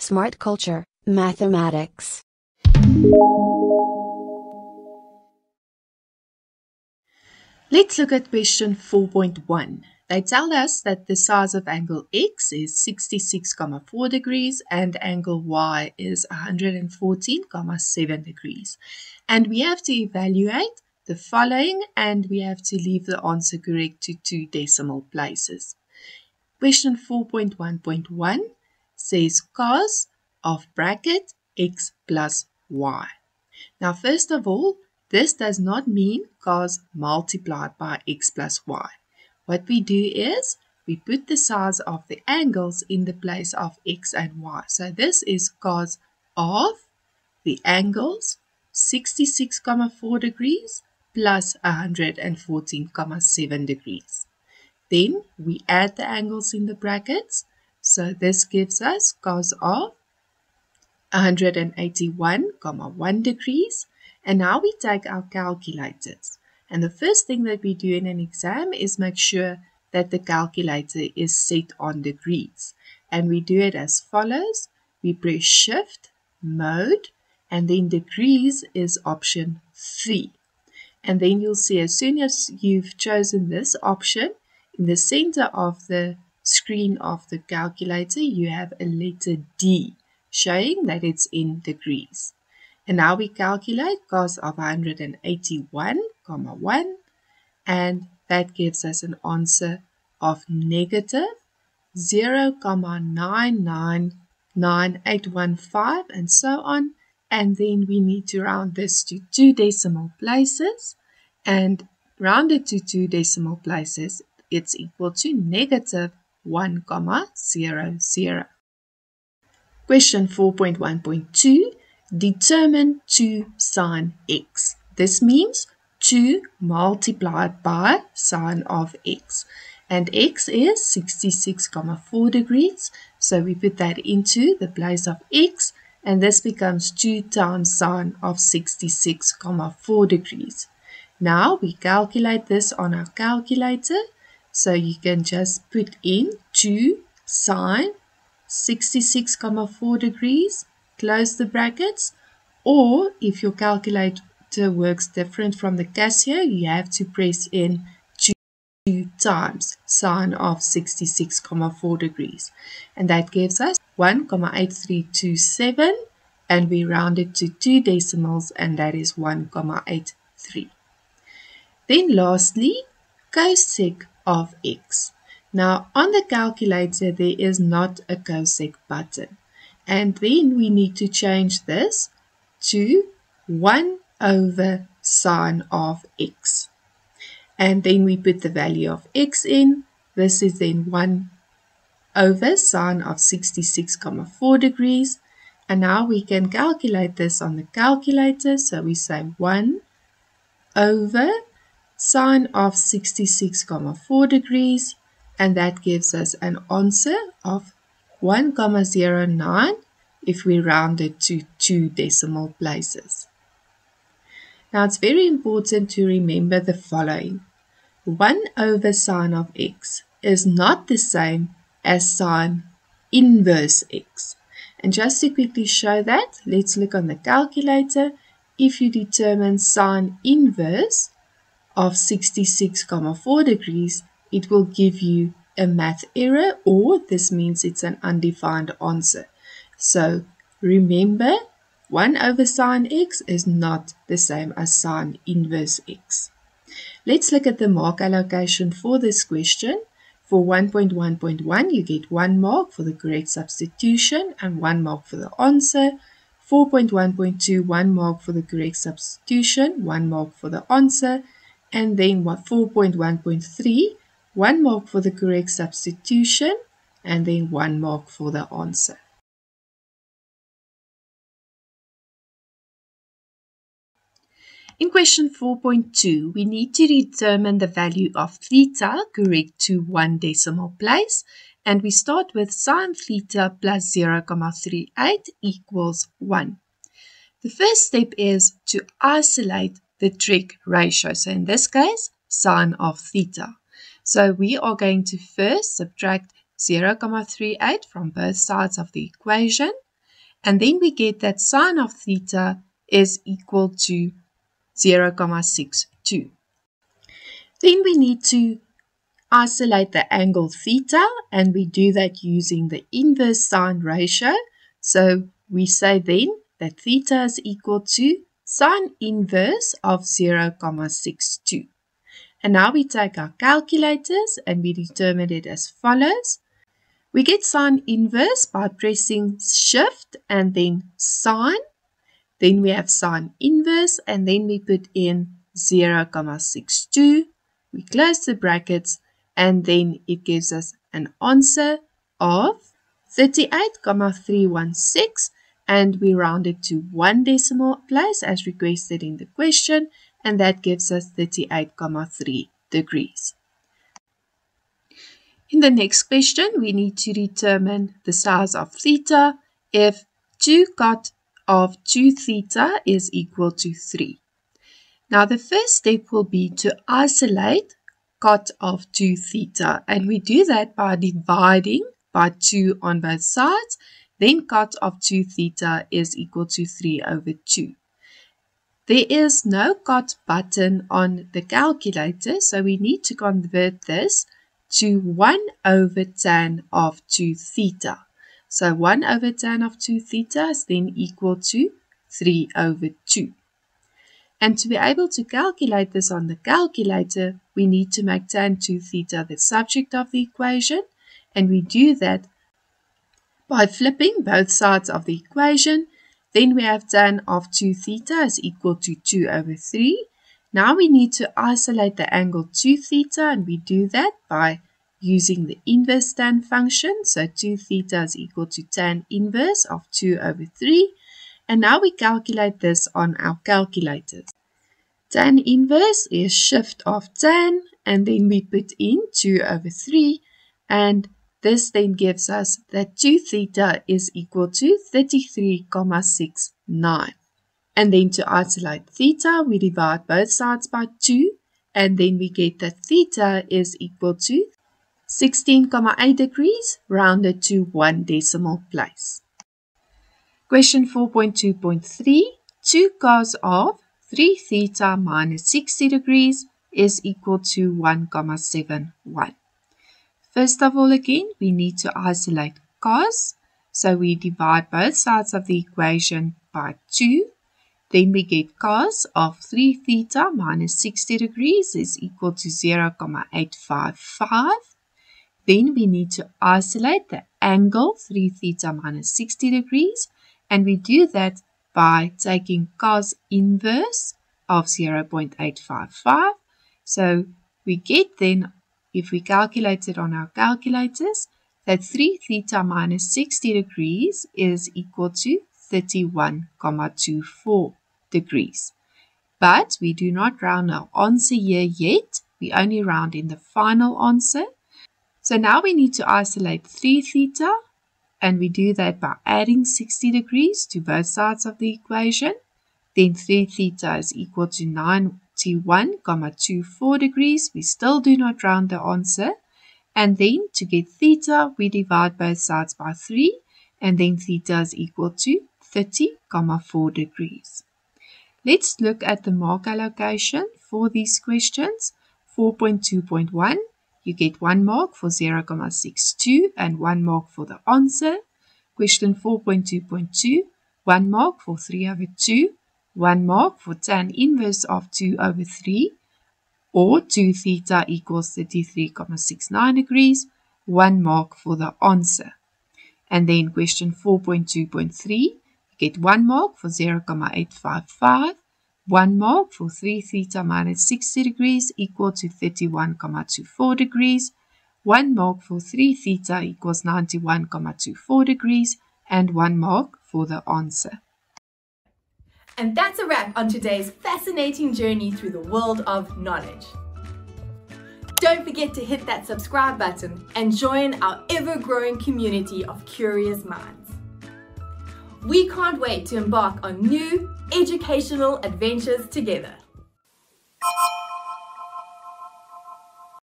Smart Culture, Mathematics. Let's look at question 4.1. They tell us that the size of angle X is 66,4 degrees and angle Y is 114,7 degrees. And we have to evaluate the following and we have to leave the answer correct to 2 decimal places. Question 4.1.1 says cos of bracket X plus Y. Now, first of all, this does not mean cos multiplied by X plus Y. What we do is we put the size of the angles in the place of X and Y. So this is cos of the angles 66,4 degrees plus 114,7 degrees. Then we add the angles in the brackets. So this gives us cos of 181,1 degrees. And now we take our calculators. And the first thing that we do in an exam is make sure that the calculator is set on degrees. And we do it as follows. We press Shift, Mode, and then degrees is option 3. And then you'll see as soon as you've chosen this option, in the center of the screen of the calculator, you have a letter D, showing that it's in degrees. And now we calculate cos of 181,1, and that gives us an answer of negative 0,999815 and so on. And then we need to round this to 2 decimal places, and rounded to 2 decimal places, it's equal to negative 1,00. Question 4.1.2, determine 2 sine x. This means 2 multiplied by sine of x. And x is 66,4 degrees, so we put that into the place of x, and this becomes 2 times sine of 66,4 degrees. Now we calculate this on our calculator, so you can just put in 2 sine 66,4 degrees, close the brackets, or if your calculator works different from the Casio, you have to press in 2 times sine of 66,4 degrees. And that gives us 1,8327, and we round it to 2 decimals, and that is 1,83. Then lastly, cosec of x. Now on the calculator there is not a cosec button, and then we need to change this to 1 over sine of x. And then we put the value of x in. This is then 1 over sine of 66,4 degrees. And now we can calculate this on the calculator. So we say 1 over sine of 66,4 degrees. And that gives us an answer of 1,09 if we round it to 2 decimal places. Now it's very important to remember the following. 1 over sine of x is not the same as sine inverse x. And just to quickly show that, let's look on the calculator. If you determine sine inverse of 66,4 degrees, it will give you a math error, or this means it's an undefined answer. So remember, 1 over sine x is not the same as sine inverse x. Let's look at the mark allocation for this question. For 1.1.1, you get 1 mark for the correct substitution and 1 mark for the answer. 4.1.2, 1 mark for the correct substitution, 1 mark for the answer. And then 4.1.3, 1 mark for the correct substitution, and then 1 mark for the answer. In question 4.2, we need to determine the value of theta correct to 1 decimal place, and we start with sine theta plus 0,38 equals 1. The first step is to isolate the trig ratio, so in this case, sine of theta. So we are going to first subtract 0,38 from both sides of the equation. And then we get that sine of theta is equal to 0,62. Then we need to isolate the angle theta, and we do that using the inverse sine ratio. So we say then that theta is equal to sine inverse of 0,62. And now we take our calculators and we determine it as follows. We get sine inverse by pressing shift and then sine. Then we have sine inverse and then we put in 0,62. We close the brackets and then it gives us an answer of 38,316, and we round it to 1 decimal place as requested in the question, and that gives us 38,3 degrees. In the next question, we need to determine the size of theta if 2 cot of 2 theta is equal to 3. Now the first step will be to isolate cot of 2 theta, and we do that by dividing by 2 on both sides. Then cot of 2 theta is equal to 3 over 2. There is no cot button on the calculator, so we need to convert this to 1 over tan of 2 theta. So 1 over tan of 2 theta is then equal to 3 over 2. And to be able to calculate this on the calculator, we need to make tan 2 theta the subject of the equation, and we do that by flipping both sides of the equation. Then we have tan of 2 theta is equal to 2 over 3. Now we need to isolate the angle 2 theta, and we do that by using the inverse tan function. So 2 theta is equal to tan inverse of 2 over 3. And now we calculate this on our calculators. Tan inverse is shift of tan, and then we put in 2 over 3, and this then gives us that 2 theta is equal to 33,69. And then to isolate theta, we divide both sides by 2, and then we get that theta is equal to 16,8 degrees, rounded to 1 decimal place. Question 4.2.3, 2 cos of 3 theta minus 60 degrees is equal to 1,71. First of all, again, we need to isolate cos. So we divide both sides of the equation by 2. Then we get cos of 3 theta minus 60 degrees is equal to 0,855. Then we need to isolate the angle 3 theta minus 60 degrees. And we do that by taking cos inverse of 0,855. So we get then, if we calculate it on our calculators, that 3 theta minus 60 degrees is equal to 31,24 degrees. But we do not round our answer here yet. We only round in the final answer. So now we need to isolate 3 theta. And we do that by adding 60 degrees to both sides of the equation. Then 3 theta is equal to 91,24 degrees. We still do not round the answer. And then to get theta, we divide both sides by 3. And then theta is equal to 30,4 degrees. Let's look at the mark allocation for these questions. 4.2.1. You get 1 mark for 0,62 and 1 mark for the answer. Question 4.2.2, 1 mark for 3 over 2, 1 mark for tan inverse of 2 over 3, or 2 theta equals 33,69 degrees, 1 mark for the answer. And then question 4.2.3, you get 1 mark for 0,855, 1 mark for 3 theta minus 60 degrees equal to 31,24 degrees, 1 mark for 3 theta equals 91,24 degrees, and 1 mark for the answer. And that's a wrap on today's fascinating journey through the world of knowledge. Don't forget to hit that subscribe button and join our ever-growing community of curious minds. We can't wait to embark on new educational adventures together.